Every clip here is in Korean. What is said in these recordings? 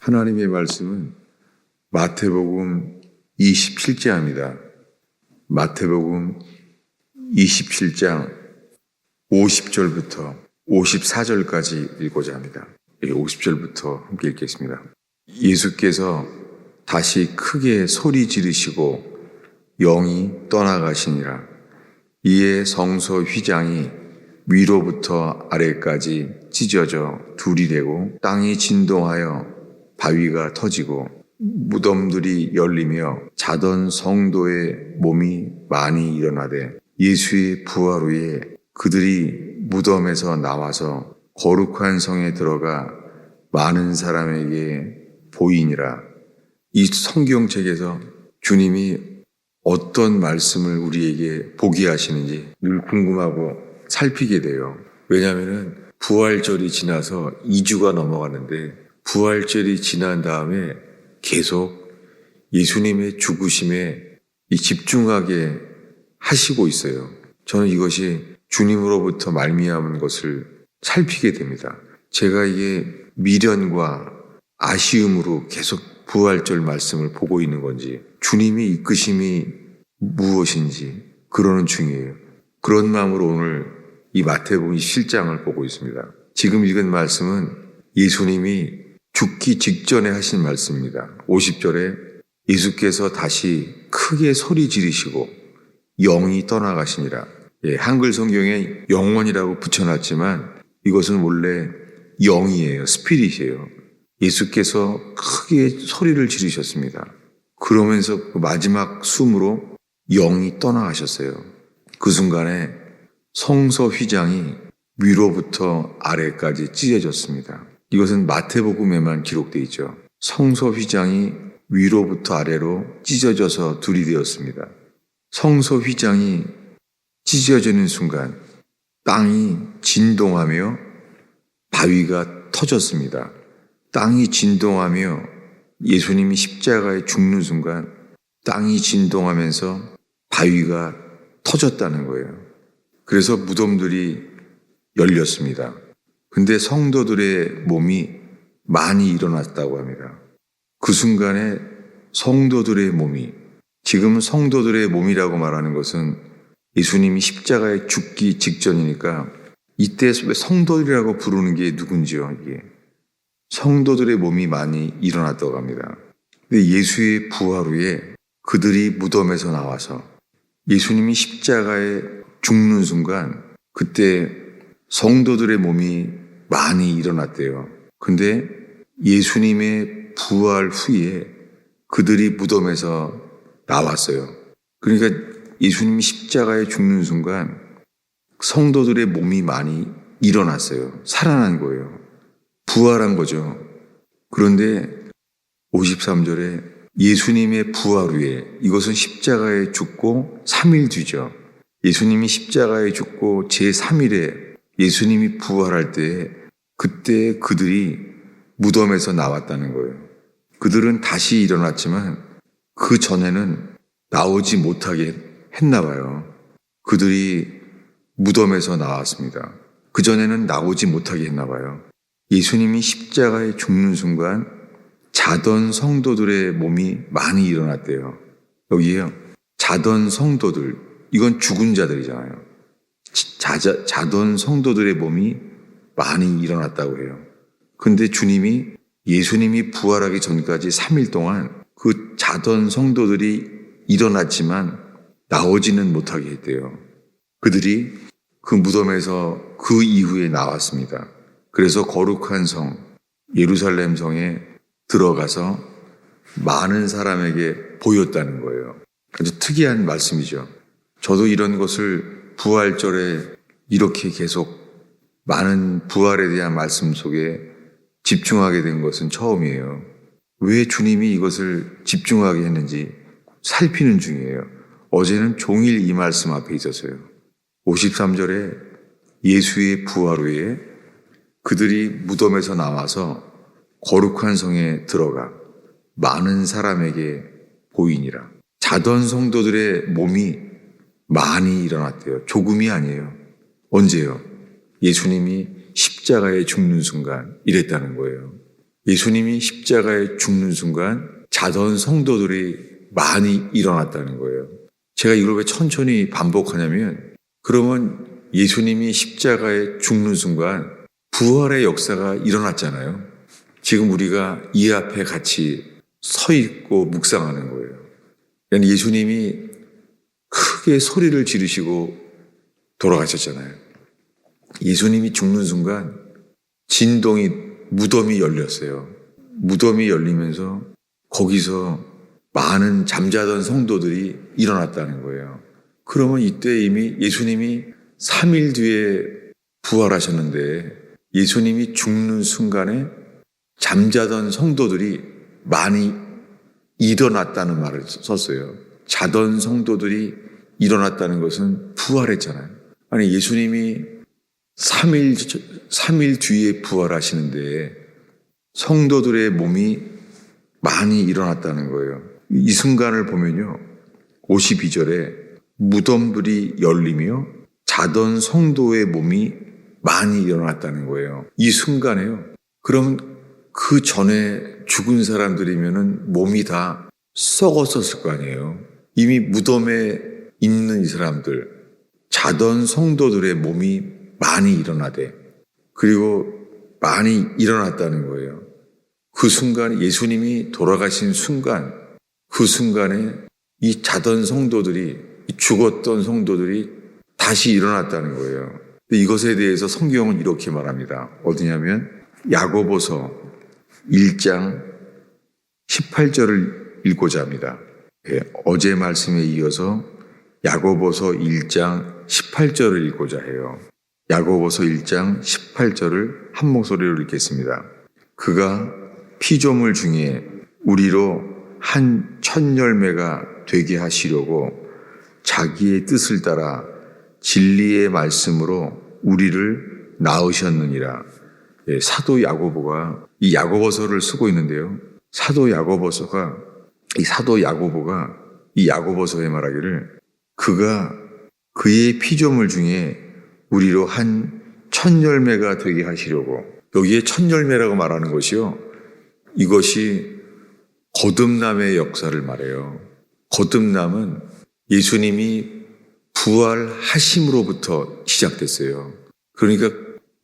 하나님의 말씀은 마태복음 27장입니다. 마태복음 27장 50절부터 54절까지 읽고자 합니다. 50절부터 함께 읽겠습니다. 예수께서 다시 크게 소리 지르시고 영이 떠나가시니라. 이에 성소 휘장이 위로부터 아래까지 찢어져 둘이 되고 땅이 진동하여 바위가 터지고 무덤들이 열리며 자던 성도의 몸이 많이 일어나되 예수의 부활 후에 그들이 무덤에서 나와서 거룩한 성에 들어가 많은 사람에게 보이니라. 이 성경책에서 주님이 어떤 말씀을 우리에게 보게 하시는지 늘 궁금하고 살피게 돼요. 왜냐하면 부활절이 지나서 2주가 넘어가는데 부활절이 지난 다음에 계속 예수님의 죽으심에 집중하게 하시고 있어요. 저는 이것이 주님으로부터 말미암은 것을 살피게 됩니다. 제가 이게 미련과 아쉬움으로 계속 부활절 말씀을 보고 있는 건지 주님이 이끄심이 무엇인지 그러는 중이에요. 그런 마음으로 오늘 이 마태복음 27장을 보고 있습니다. 지금 읽은 말씀은 예수님이 죽기 직전에 하신 말씀입니다. 50절에 예수께서 다시 크게 소리 지르시고 영이 떠나가시니라. 한글 성경에 영원이라고 붙여놨지만 이것은 원래 영이에요. 스피릿이에요. 예수께서 크게 소리를 지르셨습니다. 그러면서 그 마지막 숨으로 영이 떠나가셨어요. 그 순간에 성소 휘장이 위로부터 아래까지 찢어졌습니다. 이것은 마태복음에만 기록되어 있죠. 성소 휘장이 위로부터 아래로 찢어져서 둘이 되었습니다. 성소 휘장이 찢어지는 순간 땅이 진동하며 바위가 터졌습니다. 땅이 진동하며 예수님이 십자가에 죽는 순간 땅이 진동하면서 바위가 터졌다는 거예요. 그래서 무덤들이 열렸습니다. 근데 성도들의 몸이 많이 일어났다고 합니다. 그 순간에 성도들의 몸이, 지금 성도들의 몸이라고 말하는 것은 예수님이 십자가에 죽기 직전이니까 이때 왜 성도들이라고 부르는 게 누군지요, 이게. 성도들의 몸이 많이 일어났다고 합니다. 근데 예수의 부활 후에 그들이 무덤에서 나와서 예수님이 십자가에 죽는 순간 그때 성도들의 몸이 많이 일어났대요. 근데 예수님의 부활 후에 그들이 무덤에서 나왔어요. 그러니까 예수님이 십자가에 죽는 순간 성도들의 몸이 많이 일어났어요. 살아난 거예요. 부활한 거죠. 그런데 53절에 예수님의 부활 후에, 이것은 십자가에 죽고 3일 뒤죠. 예수님이 십자가에 죽고 제3일에 예수님이 부활할 때 그때 그들이 무덤에서 나왔다는 거예요. 그들은 다시 일어났지만 그 전에는 나오지 못하게 했나 봐요. 그들이 무덤에서 나왔습니다. 그 전에는 나오지 못하게 했나 봐요. 예수님이 십자가에 죽는 순간 자던 성도들의 몸이 많이 일어났대요. 여기에요. 자던 성도들, 이건 죽은 자들이잖아요. 자던 성도들의 몸이 많이 일어났다고 해요. 근데 주님이 예수님이 부활하기 전까지 3일 동안 그 자던 성도들이 일어났지만 나오지는 못하게 했대요. 그들이 그 무덤에서 그 이후에 나왔습니다. 그래서 거룩한 성, 예루살렘 성에 들어가서 많은 사람에게 보였다는 거예요. 아주 특이한 말씀이죠. 저도 이런 것을 부활절에 이렇게 계속 많은 부활에 대한 말씀 속에 집중하게 된 것은 처음이에요. 왜 주님이 이것을 집중하게 했는지 살피는 중이에요. 어제는 종일 이 말씀 앞에 있었어요. 53절에 예수의 부활 후에 그들이 무덤에서 나와서 거룩한 성에 들어가 많은 사람에게 보이니라. 자던 성도들의 몸이 많이 일어났대요. 조금이 아니에요. 언제요? 예수님이 십자가에 죽는 순간 이랬다는 거예요. 예수님이 십자가에 죽는 순간 자던 성도들이 많이 일어났다는 거예요. 제가 이걸 왜 천천히 반복하냐면, 그러면 예수님이 십자가에 죽는 순간 부활의 역사가 일어났잖아요. 지금 우리가 이 앞에 같이 서 있고 묵상하는 거예요. 그러니까 예수님이 크게 소리를 지르시고 돌아가셨잖아요. 예수님이 죽는 순간 무덤이 열렸어요. 무덤이 열리면서 거기서 많은 잠자던 성도들이 일어났다는 거예요. 그러면 이때 이미 예수님이 3일 뒤에 부활하셨는데, 예수님이 죽는 순간에 잠자던 성도들이 많이 일어났다는 말을 썼어요. 자던 성도들이 일어났다는 것은 부활했잖아요. 아니, 예수님이 3일 뒤에 부활하시는데 성도들의 몸이 많이 일어났다는 거예요. 이 순간을 보면요, 52절에 무덤들이 열리며 자던 성도의 몸이 많이 일어났다는 거예요. 이 순간에요. 그럼 그 전에 죽은 사람들이면은 몸이 다 썩었었을 거 아니에요. 이미 무덤에 있는 이 사람들, 자던 성도들의 몸이 많이 일어나대. 그리고 많이 일어났다는 거예요. 그 순간, 예수님이 돌아가신 순간, 그 순간에 이 자던 성도들이, 죽었던 성도들이 다시 일어났다는 거예요. 근데 이것에 대해서 성경은 이렇게 말합니다. 어디냐면 야고보서 1장 18절을 읽고자 합니다. 어제 말씀에 이어서 야고보서 1장 18절을 읽고자 해요. 야고보서 1장 18절을 한 목소리로 읽겠습니다. 그가 피조물 중에 우리로 한 첫 열매가 되게 하시려고 자기의 뜻을 따라 진리의 말씀으로 우리를 낳으셨느니라. 사도 야고보가 이 야고보서를 쓰고 있는데요. 사도 야고보가 이 야고보서에 말하기를, 그가 그의 피조물 중에 우리로 한 첫 열매가 되게 하시려고. 여기에 첫 열매라고 말하는 것이요, 이것이 거듭남의 역사를 말해요. 거듭남은 예수님이 부활하심으로부터 시작됐어요. 그러니까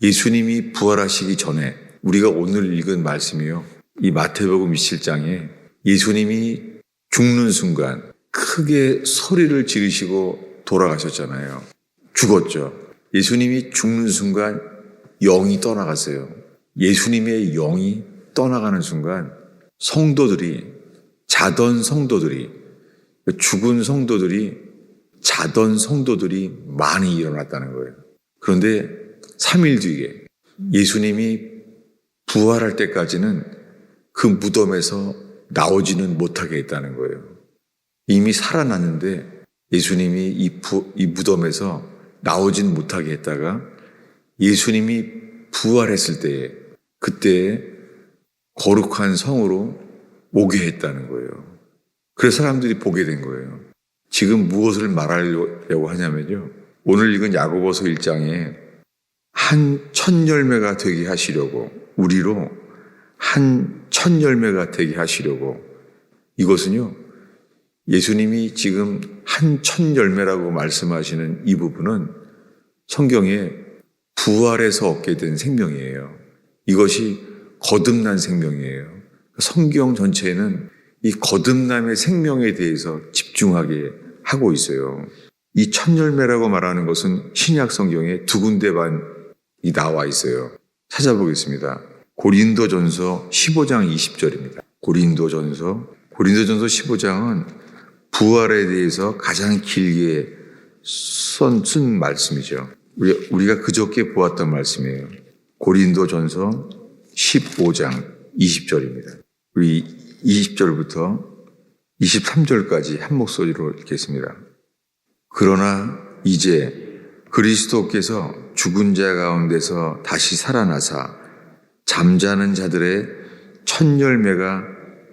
예수님이 부활하시기 전에, 우리가 오늘 읽은 말씀이요, 이 마태복음 27장에 예수님이 죽는 순간 크게 소리를 지르시고 돌아가셨잖아요. 죽었죠. 예수님이 죽는 순간 영이 떠나갔어요. 예수님의 영이 떠나가는 순간 자던 성도들이, 죽은 성도들이, 자던 성도들이 많이 일어났다는 거예요. 그런데 3일 뒤에 예수님이 부활할 때까지는 그 무덤에서 나오지는 못하게 했다는 거예요. 이미 살아났는데 예수님이 이 무덤에서 나오지는 못하게 했다가 예수님이 부활했을 때에, 그때 거룩한 성으로 오게 했다는 거예요. 그래서 사람들이 보게 된 거예요. 지금 무엇을 말하려고 하냐면요, 오늘 읽은 야고보서 1장에 한 첫 열매가 되게 하시려고, 우리로 한 첫 열매가 되게 하시려고, 이것은요, 예수님이 지금 한 첫 열매라고 말씀하시는 이 부분은 성경에 부활에서 얻게 된 생명이에요. 이것이 거듭난 생명이에요. 성경 전체에는 이 거듭남의 생명에 대해서 집중하게 하고 있어요. 이 첫 열매라고 말하는 것은 신약 성경에 2군데만 나와 있어요. 찾아보겠습니다. 고린도전서 15장 20절입니다. 고린도전서 15장은 부활에 대해서 가장 길게 쓴 말씀이죠. 우리가 그저께 보았던 말씀이에요. 고린도전서 15장 20절입니다. 우리 20절부터 23절까지 한 목소리로 읽겠습니다. 그러나 이제 그리스도께서 죽은 자 가운데서 다시 살아나사 잠자는 자들의 첫 열매가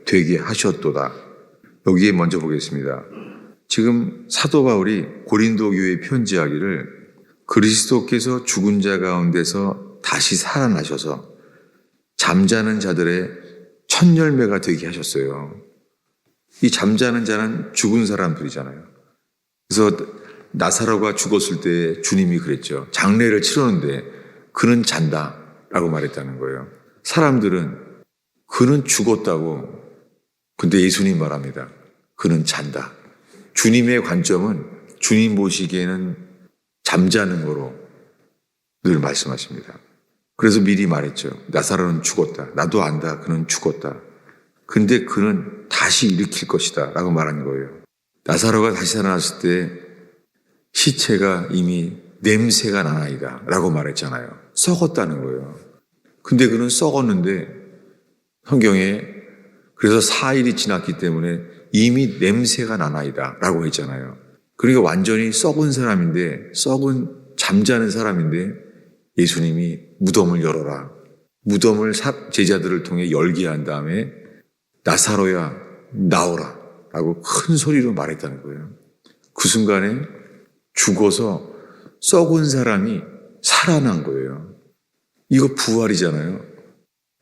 되게 하셨도다. 여기에 먼저 보겠습니다. 지금 사도 바울이 고린도 교회에 편지하기를, 그리스도께서 죽은 자 가운데서 다시 살아나셔서 잠자는 자들의 첫 열매가 되게 하셨어요. 이 잠자는 자는 죽은 사람들이잖아요. 그래서 나사로가 죽었을 때 주님이 그랬죠. 장례를 치르는데 그는 잔다라고 말했다는 거예요. 사람들은 그는 죽었다고, 근데 예수님 말합니다. 그는 잔다. 주님의 관점은 주님 보시기에는 잠자는 거로 늘 말씀하십니다. 그래서 미리 말했죠. 나사로는 죽었다. 나도 안다. 그는 죽었다. 근데 그는 다시 일으킬 것이다 라고 말한 거예요. 나사로가 다시 살아났을 때 시체가 이미 냄새가 나나이다 라고 말했잖아요. 썩었다는 거예요. 근데 그는 썩었는데 성경에 그래서 4일이 지났기 때문에 이미 냄새가 나나이다 라고 했잖아요. 그러니까 완전히 썩은 사람인데, 썩은 잠자는 사람인데 예수님이 무덤을 열어라. 무덤을 제자들을 통해 열게 한 다음에 나사로야 나오라 라고 큰 소리로 말했다는 거예요. 그 순간에 죽어서 썩은 사람이 살아난 거예요. 이거 부활이잖아요.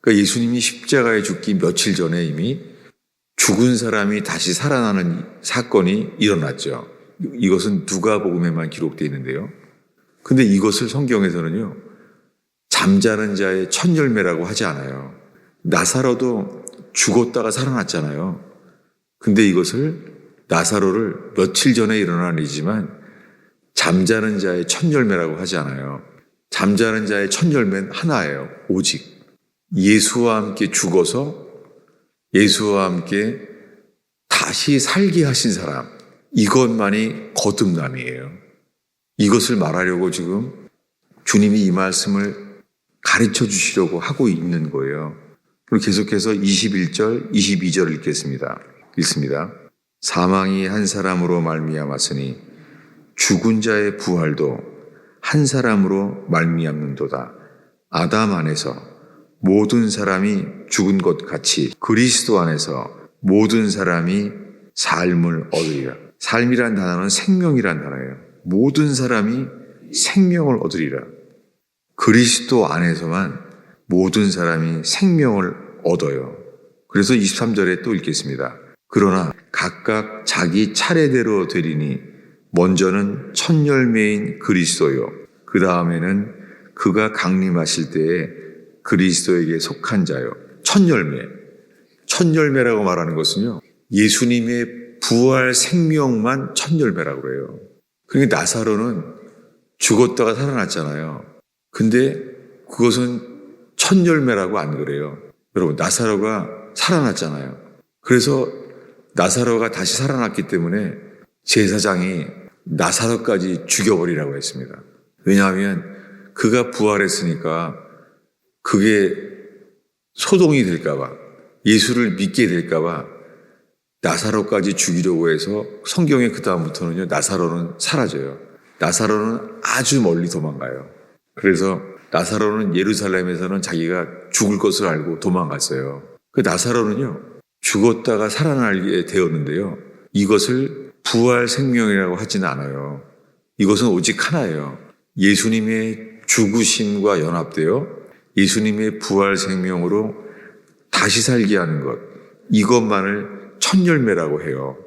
그러니까 예수님이 십자가에 죽기 며칠 전에 이미 죽은 사람이 다시 살아나는 사건이 일어났죠. 이것은 누가복음에만 기록되어 있는데요. 근데 이것을 성경에서는요, 잠자는 자의 첫 열매라고 하지 않아요. 나사로도 죽었다가 살아났잖아요. 근데 이것을 나사로를 며칠 전에 일어난 일이지만 잠자는 자의 첫 열매라고 하지 않아요. 잠자는 자의 첫 열매는 하나예요. 오직 예수와 함께 죽어서 예수와 함께 다시 살게 하신 사람, 이것만이 거듭남이에요. 이것을 말하려고 지금 주님이 이 말씀을 가르쳐 주시려고 하고 있는 거예요. 그리고 계속해서 21절, 22절을 읽습니다. 사망이 한 사람으로 말미암았으니 죽은 자의 부활도 한 사람으로 말미암는도다. 아담 안에서 모든 사람이 죽은 것 같이 그리스도 안에서 모든 사람이 삶을 얻으리라. 삶이란 단어는 생명이란 단어예요. 모든 사람이 생명을 얻으리라. 그리스도 안에서만 모든 사람이 생명을 얻어요. 그래서 23절에 또 읽겠습니다. 그러나 각각 자기 차례대로 되리니 먼저는 첫 열매인 그리스도요. 그 다음에는 그가 강림하실 때에 그리스도에게 속한 자요. 첫 열매. 첫 열매라고 말하는 것은요, 예수님의 부활 생명만 첫 열매라고 그래요. 그러니까 나사로는 죽었다가 살아났잖아요. 근데 그것은 첫 열매라고 안 그래요. 여러분, 나사로가 살아났잖아요. 그래서 나사로가 다시 살아났기 때문에 제사장이 나사로까지 죽여버리라고 했습니다. 왜냐하면 그가 부활했으니까 그게 소동이 될까봐, 예수를 믿게 될까봐 나사로까지 죽이려고 해서 성경에 그 다음부터는요, 나사로는 사라져요. 나사로는 아주 멀리 도망가요. 그래서 나사로는 예루살렘에서는 자기가 죽을 것을 알고 도망갔어요. 그 나사로는요, 죽었다가 살아나게 되었는데요, 이것을 부활 생명이라고 하지는 않아요. 이것은 오직 하나예요. 예수님의 죽으심과 연합되어 예수님의 부활 생명으로 다시 살게 하는 것, 이것만을 첫 열매라고 해요.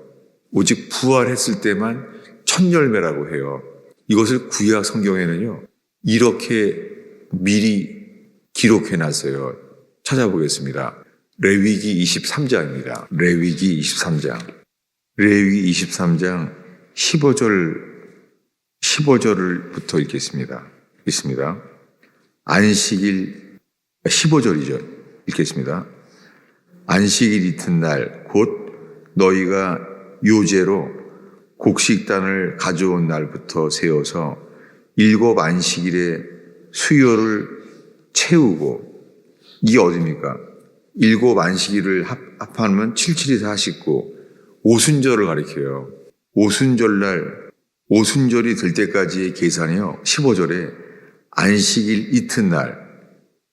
오직 부활했을 때만 첫 열매라고 해요. 이것을 구약 성경에는요, 이렇게 미리 기록해놨어요. 찾아보겠습니다. 레위기 23장입니다. 레위기 23장. 레위기 23장 15절부터 읽겠습니다. 읽습니다. 안식일, 15절이죠. 읽겠습니다. 안식일 이튿날 곧 너희가 요제로 곡식단을 가져온 날부터 세워서 7 안식일에 수요를 채우고, 이게 어디입니까? 7 안식일을 합하면 77이 49, 오순절을 가리켜요. 오순절이 될 때까지의 계산이요, 15절에 안식일 이튿날,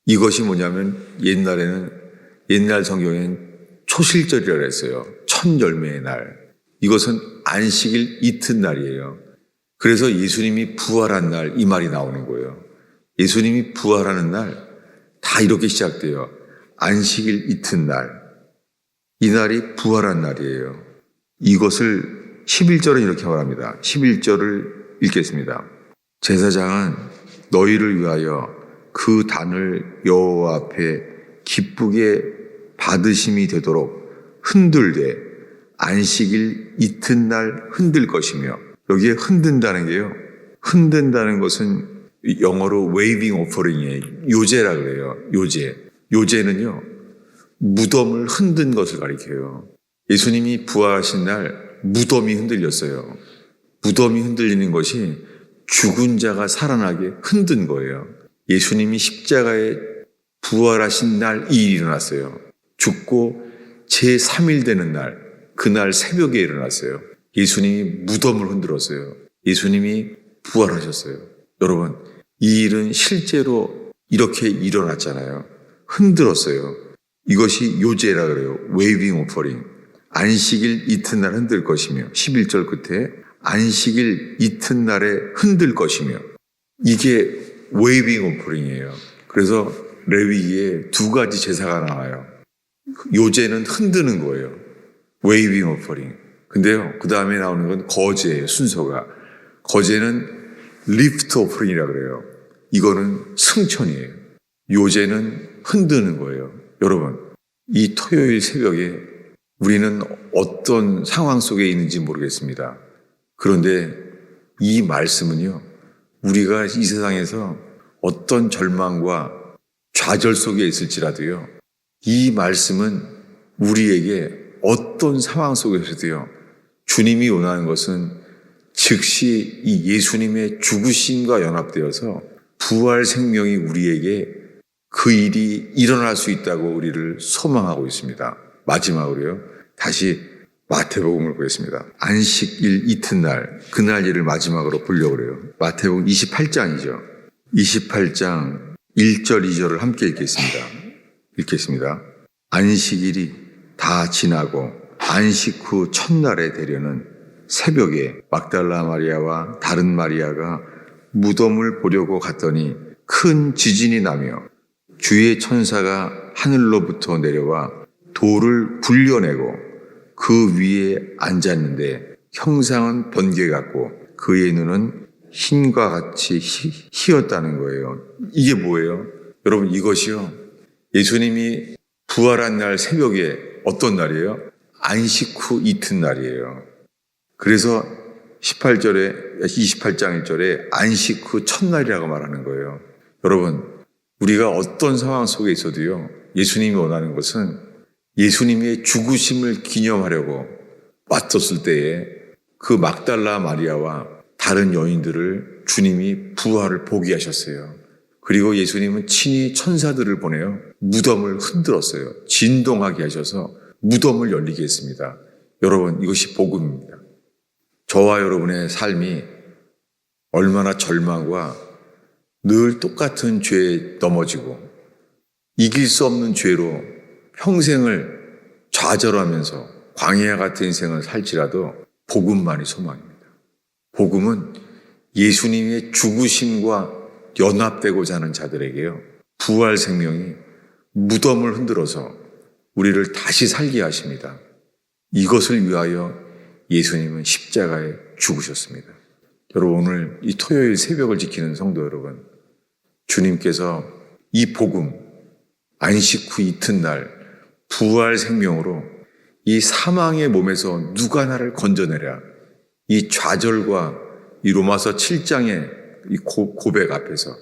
이것이 뭐냐면 옛날 성경엔 초실절이라고 했어요. 첫 열매의 날. 이것은 안식일 이튿날이에요. 그래서 예수님이 부활한 날, 이 말이 나오는 거예요. 예수님이 부활하는 날 다 이렇게 시작돼요. 안식일 이튿날, 이날이 부활한 날이에요. 이것을 11절은 이렇게 말합니다. 11절을 읽겠습니다. 제사장은 너희를 위하여 그 단을 여호와 앞에 기쁘게 받으심이 되도록 흔들되 안식일 이튿날 흔들 것이며, 여기에 흔든다는 게요, 흔든다는 것은 영어로 waving offering이에요. 요제라 그래요. 요제는요, 무덤을 흔든 것을 가리켜요. 예수님이 부활하신 날 무덤이 흔들렸어요. 무덤이 흔들리는 것이 죽은 자가 살아나게 흔든 거예요. 예수님이 십자가에 부활하신 날 이 일이 일어났어요. 죽고 제3일 되는 날, 그날 새벽에 일어났어요. 예수님이 무덤을 흔들었어요. 예수님이 부활하셨어요. 여러분, 이 일은 실제로 이렇게 일어났잖아요. 흔들었어요. 이것이 요제라 그래요. waving offering. 안식일 이튿날 흔들 것이며, 11절 끝에 안식일 이튿날에 흔들 것이며, 이게 waving offering이에요. 그래서 레위기에 두 가지 제사가 나와요. 요제는 흔드는 거예요. waving offering. 근데요, 그 다음에 나오는 건 거제예요. 순서가. 거제는 lift offering이라 그래요. 이거는 승천이에요. 요제는 흔드는 거예요. 여러분, 이 토요일 새벽에 우리는 어떤 상황 속에 있는지 모르겠습니다. 그런데 이 말씀은요, 우리가 이 세상에서 어떤 절망과 좌절 속에 있을지라도요, 이 말씀은 우리에게 어떤 상황 속에서도요, 주님이 원하는 것은 즉시 이 예수님의 죽으심과 연합되어서 부활 생명이 우리에게 그 일이 일어날 수 있다고 우리를 소망하고 있습니다. 마지막으로요, 다시 마태복음을 보겠습니다. 안식일 이튿날, 그날 일을 마지막으로 보려고 그래요. 마태복음 28장이죠. 28장 1절 2절을 함께 읽겠습니다. 안식일이 다 지나고 안식 후 첫날에 되려는 새벽에 막달라 마리아와 다른 마리아가 무덤을 보려고 갔더니 큰 지진이 나며 주의 천사가 하늘로부터 내려와 돌을 굴려내고 그 위에 앉았는데 형상은 번개 같고 그의 눈은 흰과 같이 희었다는 거예요. 이게 뭐예요? 여러분, 이것이요, 예수님이 부활한 날 새벽에 어떤 날이에요? 안식 후 이튿날이에요. 그래서 28장 1절에 안식 후 첫날이라고 말하는 거예요. 여러분, 우리가 어떤 상황 속에 있어도요, 예수님이 원하는 것은 예수님의 죽으심을 기념하려고 맞섰을 때에 그 막달라 마리아와 다른 여인들을 주님이 부활을 보게 하셨어요. 그리고 예수님은 친히 천사들을 보내요. 무덤을 흔들었어요. 진동하게 하셔서 무덤을 열리게 했습니다. 여러분, 이것이 복음입니다. 저와 여러분의 삶이 얼마나 절망과 늘 똑같은 죄에 넘어지고 이길 수 없는 죄로 평생을 좌절하면서 광야 같은 인생을 살지라도 복음만이 소망입니다. 복음은 예수님의 죽으심과 연합되고자 하는 자들에게요, 부활 생명이 무덤을 흔들어서 우리를 다시 살게 하십니다. 이것을 위하여 예수님은 십자가에 죽으셨습니다. 여러분, 오늘 이 토요일 새벽을 지키는 성도 여러분, 주님께서 이 복음, 안식 후 이튿날 부활 생명으로 이 사망의 몸에서 누가 나를 건져내랴, 이 좌절과 이 로마서 7장의 이 고백 앞에서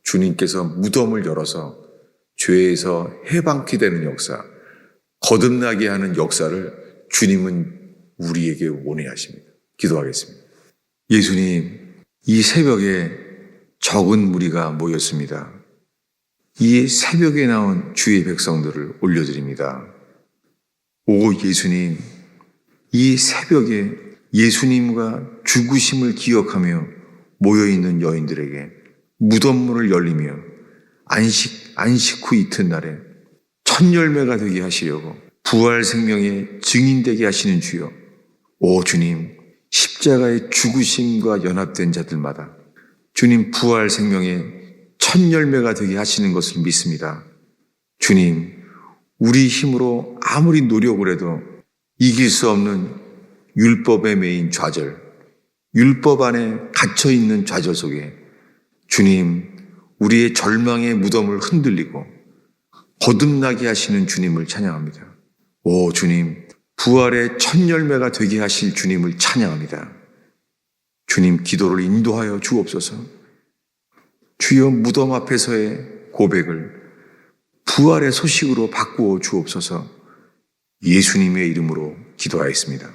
주님께서 무덤을 열어서 죄에서 해방케 되는 역사, 거듭나게 하는 역사를 주님은 우리에게 원해하십니다. 기도하겠습니다. 예수님, 이 새벽에 적은 무리가 모였습니다. 이 새벽에 나온 주의 백성들을 올려드립니다. 오 예수님, 이 새벽에 예수님과 죽으심을 기억하며 모여있는 여인들에게 무덤문을 열리며 안식 후 이튿날에 첫 열매가 되게 하시려고 부활 생명의 증인되게 하시는 주여, 오 주님, 십자가의 죽으심과 연합된 자들마다 주님 부활 생명의 첫 열매가 되게 하시는 것을 믿습니다. 주님, 우리 힘으로 아무리 노력을 해도 이길 수 없는 율법에 매인 좌절, 율법 안에 갇혀있는 좌절 속에 주님, 우리의 절망의 무덤을 흔들리고 거듭나게 하시는 주님을 찬양합니다. 오 주님, 부활의 첫 열매가 되게 하실 주님을 찬양합니다. 주님, 기도를 인도하여 주옵소서. 주여, 무덤 앞에서의 고백을 부활의 소식으로 바꾸어 주옵소서. 예수님의 이름으로 기도하였습니다.